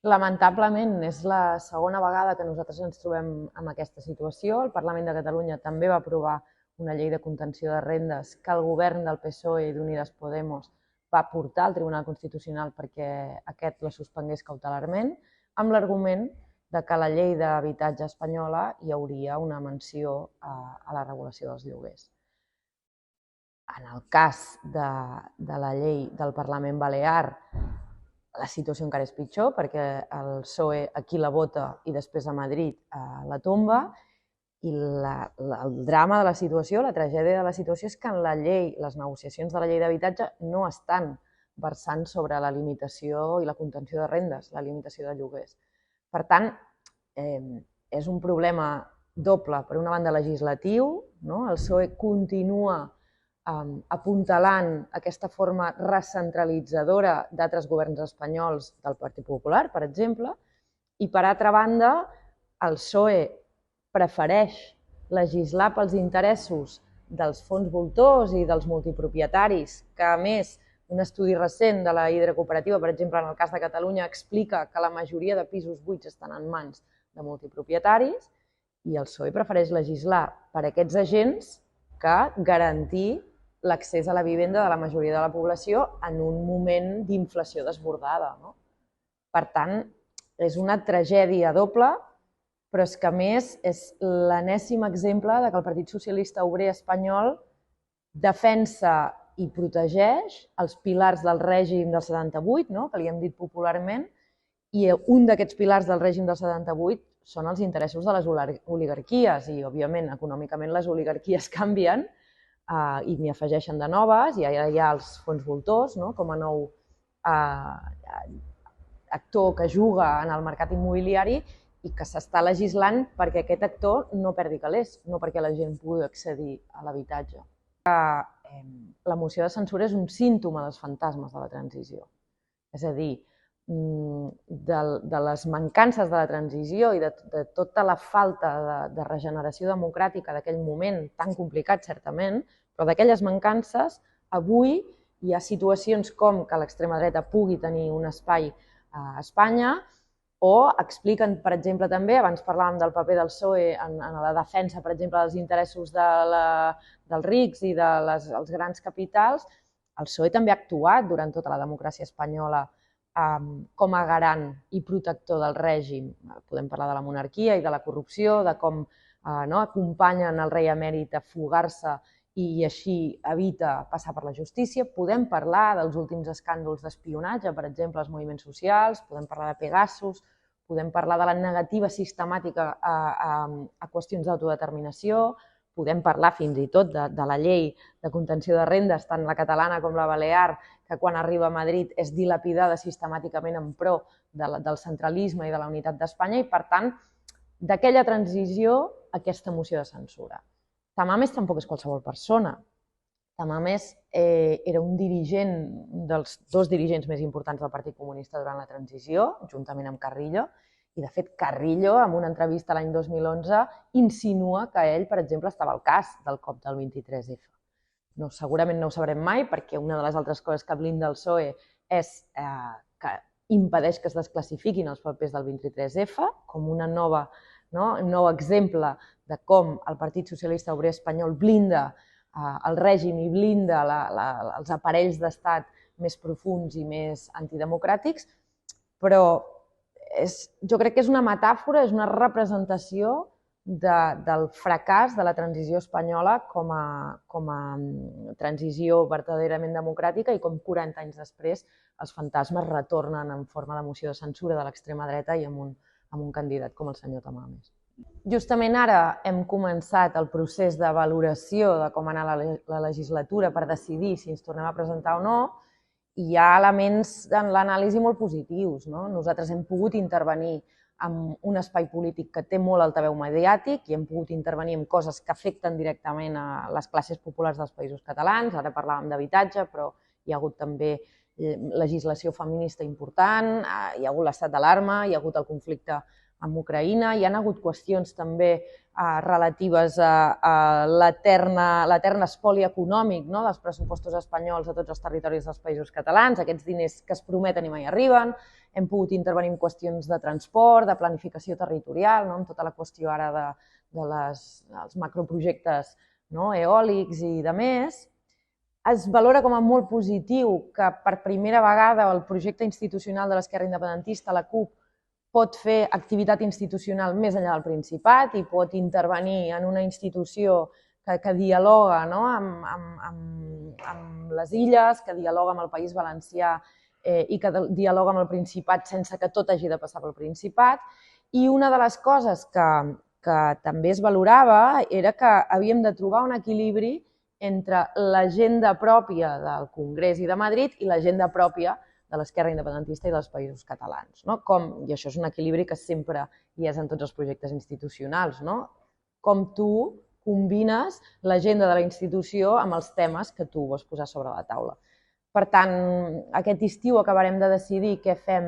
Lamentablement, és la segona vegada que nosaltres ens trobem en aquesta situació. El Parlament de Catalunya també va aprovar una llei de contenció de rendes que el govern del PSOE i d'Unides Podemos va portar al Tribunal Constitucional perquè aquest la suspengués cautelarment, amb l'argument de que a la llei d'habitatge espanyola hi hauria una menció a la regulació dels lloguers. En el cas de la llei del Parlament Balear, la situació encara és pitjor perquè el PSOE aquí la vota i després a Madrid la tomba, i el drama de la situació, la tragèdia de la situació és que en la llei, les negociacions de la llei d'habitatge no estan versant sobre la limitació i la contenció de rendes, la limitació de lloguers. Per tant, és un problema doble, per una banda legislatiu, no? El PSOE continua apuntalant aquesta forma recentralitzadora d'altres governs espanyols del Partit Popular, per exemple, i per altra banda el PSOE prefereix legislar pels interessos dels fons voltors i dels multipropietaris, que a més un estudi recent de la Hidrocooperativa, per exemple, en el cas de Catalunya, explica que la majoria de pisos buits estan en mans de multipropietaris, i el PSOE prefereix legislar per aquests agents que garantir l'accés a la vivenda de la majoria de la població en un moment d'inflació desbordada. Per tant, és una tragèdia doble, però és que a més és l'enèsim exemple de que el Partit Socialista Obrer Espanyol defensa i protegeix els pilars del règim del 78, que li hem dit popularment, i un d'aquests pilars del règim del 78 són els interessos de les oligarquies, i òbviament econòmicament les oligarquies canvien i n'hi afegeixen de noves, i ara hi ha els fons voltors com a nou actor que juga en el mercat immobiliari i que s'està legislant perquè aquest actor no perdi calés, no perquè la gent pugui accedir a l'habitatge. La moció de censura és un símptoma dels fantasmes de la transició. És a dir, de les mancances de la transició i de tota la falta de regeneració democràtica d'aquell moment tan complicat, certament, però d'aquelles mancances, avui hi ha situacions com que l'extrema dreta pugui tenir un espai a Espanya, o expliquen, per exemple, també, abans parlàvem del paper del PSOE en la defensa, per exemple, dels interessos dels rics i dels grans capitals. El PSOE també ha actuat durant tota la democràcia espanyola com a garant i protector del règim. Podem parlar de la monarquia i de la corrupció, de com acompanyen el rei emèrit a fugar-se i així evita passar per la justícia. Podem parlar dels últims escàndols d'espionatge, per exemple, als moviments socials, podem parlar de Pegasus, podem parlar de la negativa sistemàtica a qüestions d'autodeterminació, podem parlar fins i tot de la llei de contenció de rendes, tant la catalana com la balear, que quan arriba a Madrid és dilapidada sistemàticament en pro del centralisme i de la unitat d'Espanya, i per tant, d'aquella transició, aquesta moció de censura. Tamames tampoc és qualsevol persona. Tamames era un dirigent, dels dos dirigents més importants del Partit Comunista durant la transició, juntament amb Carrillo, i de fet Carrillo, en una entrevista l'any 2011, insinua que ell, per exemple, estava al cas del cop del 23F. Segurament no ho sabrem mai, perquè una de les altres coses que blinda el PSOE és que impedeix que es desclassifiquin els papers del 23F, com un nou exemple de com el Partit Socialista Obrer Espanyol blinda el règim i blinda els aparells d'estat més profuns i més antidemocràtics, però jo crec que és una metàfora, és una representació del fracàs de la transició espanyola com a transició verdaderament democràtica i com 40 anys després els fantasmes retornen en forma de moció de censura de l'extrema dreta i amb un candidat com el senyor Tamames. Justament ara hem començat el procés de valoració de com anar la legislatura per decidir si ens tornem a presentar o no, i hi ha elements en l'anàlisi molt positius. Nosaltres hem pogut intervenir en un espai polític que té molt altaveu mediàtic i hem pogut intervenir en coses que afecten directament a les classes populars dels països catalans. Ara parlàvem d'habitatge, però hi ha hagut també legislació feminista important, hi ha hagut l'estat d'alarma, hi ha hagut el conflicte amb Ucraïna. Hi ha hagut qüestions també relatives a l'etern espoli econòmic dels pressupostos espanyols a tots els territoris dels països catalans, aquests diners que es prometen i mai arriben. Hem pogut intervenir en qüestions de transport, de planificació territorial, amb tota la qüestió ara dels macroprojectes eòlics i de més. Es valora com a molt positiu que per primera vegada el projecte institucional de l'Esquerra Independentista, la CUP, pot fer activitat institucional més enllà del Principat i pot intervenir en una institució que dialoga amb les illes, que dialoga amb el País Valencià i que dialoga amb el Principat sense que tot hagi de passar pel Principat. I una de les coses que també es valorava era que havíem de trobar un equilibri entre l'agenda pròpia del Congrés i de Madrid i l'agenda pròpia de l'Esquerra Independentista i dels països catalans. I això és un equilibri que sempre hi és en tots els projectes institucionals. Com tu combines l'agenda de la institució amb els temes que tu vols posar sobre la taula. Per tant, aquest estiu acabarem de decidir què fem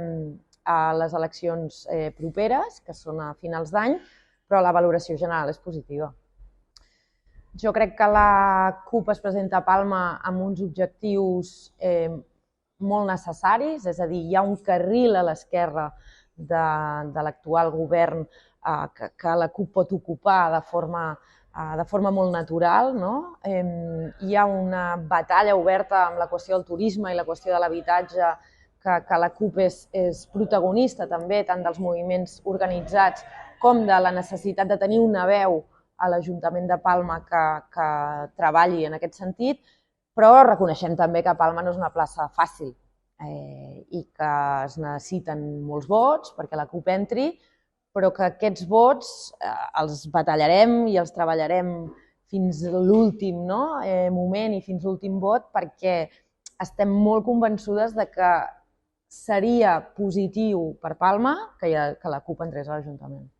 a les eleccions properes, que són a finals d'any, però la valoració general és positiva. Jo crec que la CUP es presenta a Palma amb uns objectius molt necessaris, és a dir, hi ha un carril a l'esquerra de l'actual govern que la CUP pot ocupar de forma molt natural. Hi ha una batalla oberta amb la qüestió del turisme i la qüestió de l'habitatge, que la CUP és protagonista també, tant dels moviments organitzats com de la necessitat de tenir una veu a l'Ajuntament de Palma que treballi en aquest sentit, però reconeixem també que Palma no és una plaça fàcil i que es necessiten molts vots perquè la CUP entri, però que aquests vots els batallarem i els treballarem fins l'últim moment i fins l'últim vot, perquè estem molt convençudes que seria positiu per Palma que la CUP entrés a l'Ajuntament.